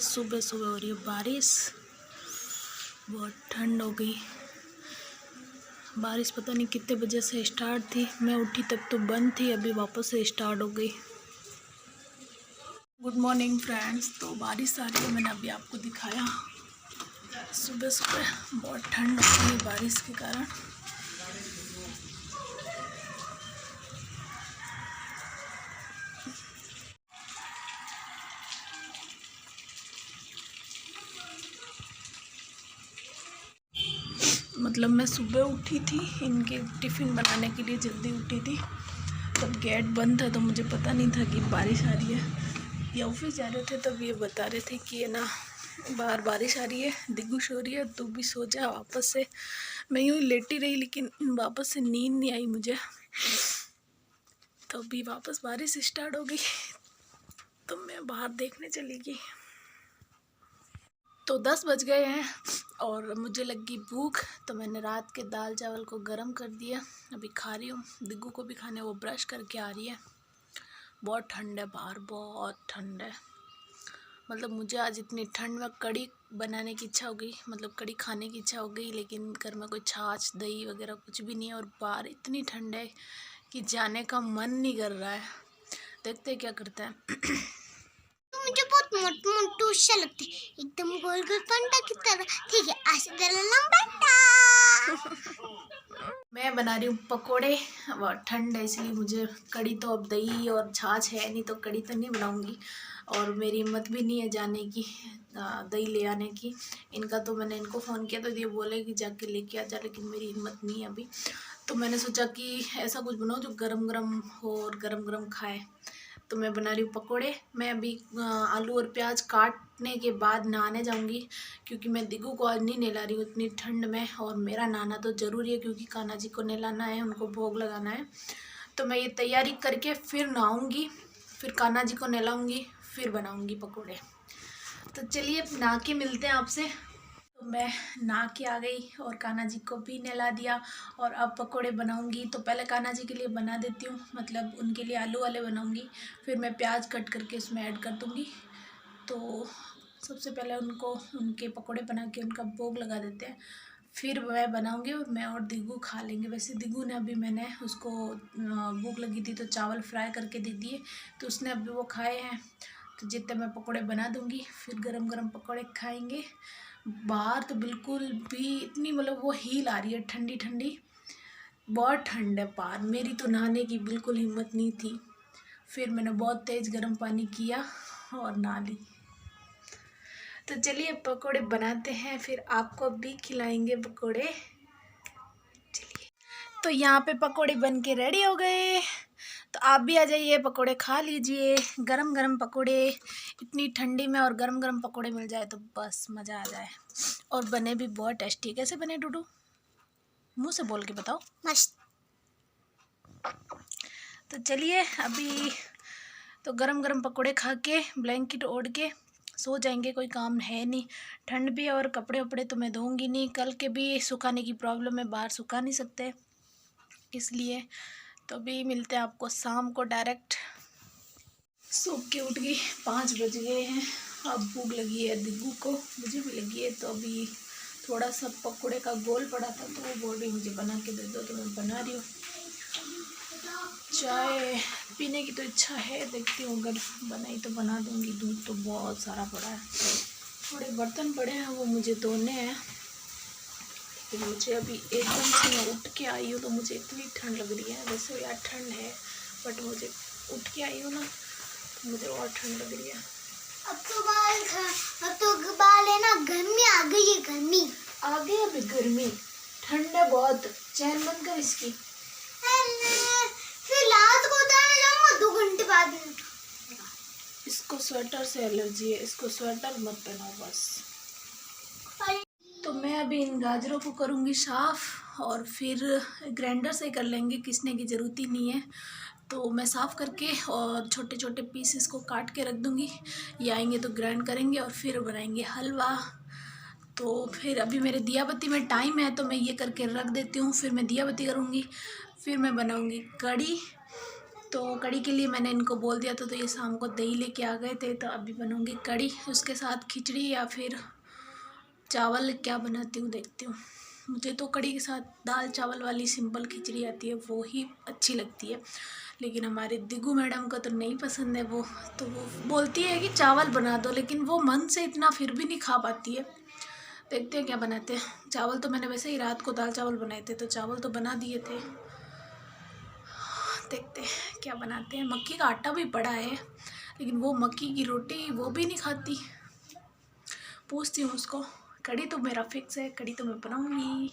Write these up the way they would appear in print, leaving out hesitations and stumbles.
सुबह सुबह हो रही है बारिश, बहुत ठंड हो गई। बारिश पता नहीं कितने बजे से स्टार्ट थी, मैं उठी तक तो बंद थी, अभी वापस से स्टार्ट हो गई। Good morning friends. तो बारिश आ रही है, मैंने अभी आपको दिखाया। सुबह सुबह बहुत ठंड हो गई बारिश के कारण। मतलब मैं सुबह उठी थी, इनके टिफ़िन बनाने के लिए जल्दी उठी थी, तब गेट बंद था तो मुझे पता नहीं था कि बारिश आ रही है। ये ऑफिस जा रहे थे तब ये बता रहे थे कि ये ना बाहर बारिश आ रही है, दिग्गू सो रही है, तू भी सो जा। वापस से मैं यूँ लेटी रही, लेकिन वापस से नींद नहीं आई मुझे। तो अभी वापस बारिश स्टार्ट हो गई तो मैं बाहर देखने चली गई। तो 10 बज गए हैं और मुझे लगी भूख, तो मैंने रात के दाल चावल को गरम कर दिया, अभी खा रही हूँ। दिग्गू को भी खाने, वो ब्रश करके आ रही है। बहुत ठंड है बाहर, बहुत ठंड है। मतलब मुझे आज इतनी ठंड में कढ़ी बनाने की इच्छा हो गई, मतलब कढ़ी खाने की इच्छा हो गई, लेकिन घर में कोई छाछ दही वगैरह कुछ भी नहीं है और बाहर इतनी ठंड है कि जाने का मन नहीं कर रहा है। देखते हैं क्या करते हैं। मुझे बहुत मोटू सा लगता है, एकदम गोल गोल पंडा की तरह। ठीक है, ऐसे तरह लंबा। मैं बना रही हूँ पकोड़े। बहुत ठंड है इसलिए मुझे कढ़ी, तो अब दही और छाछ है नहीं तो कढ़ी तो नहीं बनाऊंगी, और मेरी हिम्मत भी नहीं है जाने की दही ले आने की। इनका तो मैंने इनको फ़ोन किया तो ये बोले कि जाके लेके आ जा, लेकिन मेरी हिम्मत नहीं है अभी। तो मैंने सोचा कि ऐसा कुछ बनाओ जो गरम गरम हो और गरम गरम खाए। तो मैं बना रही हूँ पकोड़े। मैं अभी आलू और प्याज काटने के बाद नहाने जाऊँगी, क्योंकि मैं दिग्गू को आज नहीं नहला रही हूँ इतनी ठंड में, और मेरा नहाना तो ज़रूरी है क्योंकि कान्हा जी को नहलाना है, उनको भोग लगाना है। तो मैं ये तैयारी करके फिर नहाऊँगी, फिर कान्हा जी को नहलाऊँगी, फिर बनाऊँगी पकोड़े। तो चलिए नहा के मिलते हैं आपसे। तो मैं नहा के आ गई और कान्हा जी को भी नहला दिया, और अब पकोड़े बनाऊंगी। तो पहले कान्हा जी के लिए बना देती हूँ, मतलब उनके लिए आलू वाले बनाऊंगी, फिर मैं प्याज कट करके इसमें ऐड कर दूँगी। तो सबसे पहले उनको उनके पकोड़े बना के उनका भोग लगा देते हैं, फिर मैं बनाऊंगी और मैं और दिग्गू खा लेंगे। वैसे दिग्गू ने अभी, मैंने उसको भूख लगी थी तो चावल फ्राई करके दे दिए, तो उसने अभी वो खाए हैं। तो जितने मैं पकोड़े बना दूंगी, फिर गरम गरम पकोड़े खाएंगे। बाहर तो बिल्कुल भी इतनी, मतलब वो हील आ रही है ठंडी ठंडी, बहुत ठंड है बाहर। मेरी तो नहाने की बिल्कुल हिम्मत नहीं थी, फिर मैंने बहुत तेज़ गर्म पानी किया और नहा ली। तो चलिए पकोड़े बनाते हैं, फिर आपको भी खिलाएंगे पकोड़े। चलिए, तो यहाँ पे पकोड़े बन के रेडी हो गए, तो आप भी आ जाइए, पकोड़े खा लीजिए। गरम गरम पकोड़े, इतनी ठंडी में और गरम गरम पकोड़े मिल जाए तो बस मज़ा आ जाए। और बने भी बहुत टेस्टी। कैसे बने डूडू? मुंह से बोल के बताओ। मस्त। तो चलिए अभी तो गरम गरम पकोड़े खा के ब्लैंकेट ओढ़ के सो जाएंगे, कोई काम है नहीं, ठंड भी है, और कपड़े वपड़े तो मैं धोऊंगी नहीं, कल के भी सुखाने की प्रॉब्लम है, बाहर सुखा नहीं सकते इसलिए। तो अभी मिलते हैं आपको शाम को डायरेक्ट। सो के उठ गई, 5 बज गए हैं। अब भूख लगी है दिग्गू को, मुझे भी लगी है, तो अभी थोड़ा सा पकोड़े का गोल पड़ा था तो वो बोल रही मुझे बना के दे दो, तो मैं बना रही हूँ। चाय पीने की तो इच्छा है, देखती हूँ अगर बनाई तो बना दूँगी। दूध तो बहुत सारा पड़ा है, थोड़े बर्तन पड़े हैं वो मुझे धोने हैं। तो मुझे अभी एकदम से मैं उठ के आई हूँ तो मुझे इतनी ठंड लग रही है। वैसे यार ठंड है, बट मुझे उठ के आई हूँ ना तो मुझे और ठंड लग रही है। अब तो बाल है ना, गर्मी आ गई है, गर्मी आ गई अभी गर्मी, ठंड है बहुत, चैन बंद कर इसकी। फिर रात को उतारने जाऊंगा 2 घंटे बाद। इसको स्वेटर से एलर्जी है, इसको स्वेटर मत पहनाओ बस। तो मैं अभी इन गाजरों को करूँगी साफ़, और फिर ग्राइंडर से कर लेंगे, किसने की ज़रूरत ही नहीं है। तो मैं साफ़ करके और छोटे छोटे पीसेस को काट के रख दूँगी, ये आएंगे तो ग्राइंड करेंगे और फिर बनाएंगे हलवा। तो फिर अभी मेरे दिया बत्ती में टाइम है तो मैं ये करके रख देती हूँ, फिर मैं दिया बत्ती करूँगी, फिर मैं बनाऊँगी कढ़ी। तो कड़ी के लिए मैंने इनको बोल दिया था, तो ये शाम को दही लेके आ गए थे। तो अभी बनूंगी कड़ी, उसके साथ खिचड़ी या फिर चावल, क्या बनाती हूँ देखती हूँ। मुझे तो कड़ी के साथ दाल चावल वाली सिंपल खिचड़ी आती है, वो ही अच्छी लगती है। लेकिन हमारे दिगू मैडम को तो नहीं पसंद है वो, तो वो बोलती है कि चावल बना दो, लेकिन वो मन से इतना फिर भी नहीं खा पाती है। देखते हैं क्या बनाते हैं। चावल तो मैंने वैसे ही रात को दाल चावल बनाए थे, तो चावल तो बना दिए थे। देखते हैं क्या बनाते हैं। मक्की का आटा भी पड़ा है, लेकिन वो मक्की की रोटी वो भी नहीं खाती। पूछती हूँ उसको। कड़ी तो मेरा फिक्स है, कड़ी तो मैं बनाऊंगी।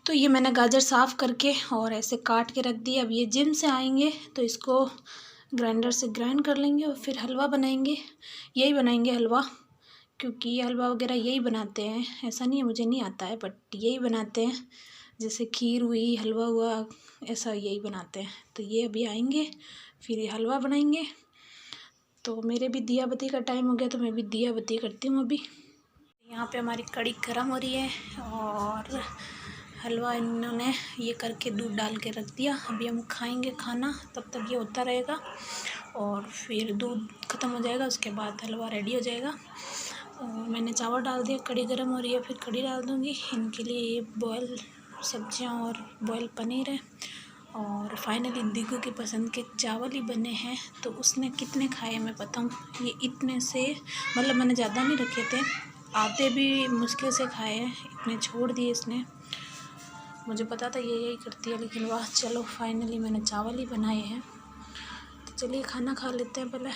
तो ये मैंने गाजर साफ़ करके और ऐसे काट के रख दिया। अब ये जिम से आएंगे तो इसको ग्राइंडर से ग्राइंड कर लेंगे और फिर हलवा बनाएंगे। यही बनाएंगे हलवा, क्योंकि ये हलवा वगैरह यही बनाते हैं। ऐसा नहीं है मुझे नहीं आता है, बट यही बनाते हैं। जैसे खीर हुई, हलवा हुआ, ऐसा यही बनाते हैं। तो ये अभी आएंगे, फिर ये हलवा बनाएंगे। तो मेरे भी दिया बत्ती का टाइम हो गया, तो मैं भी दिया बत्ती करती हूँ अभी। यहाँ पे हमारी कड़ी गर्म हो रही है और हलवा इन्होंने ये करके दूध डाल के रख दिया। अभी हम खाएंगे खाना, तब तक ये होता रहेगा और फिर दूध ख़त्म हो जाएगा, उसके बाद हलवा रेडी हो जाएगा। और मैंने चावल डाल दिया, कड़ी गर्म हो रही है, फिर कड़ी डाल दूँगी। इनके लिए ये बॉयल सब्जियां और बॉयल पनीर है। और फाइनली दिगू की पसंद के चावल ही बने हैं। तो उसने कितने खाए मैं बताऊँ, ये इतने से, मतलब मैंने ज़्यादा नहीं रखे थे, आते भी मुश्किल से खाए हैं, इतने छोड़ दिए इसने। मुझे पता था ये यही करती है, लेकिन वाह चलो फाइनली मैंने चावल ही बनाए हैं। तो चलिए खाना खा लेते हैं पहले।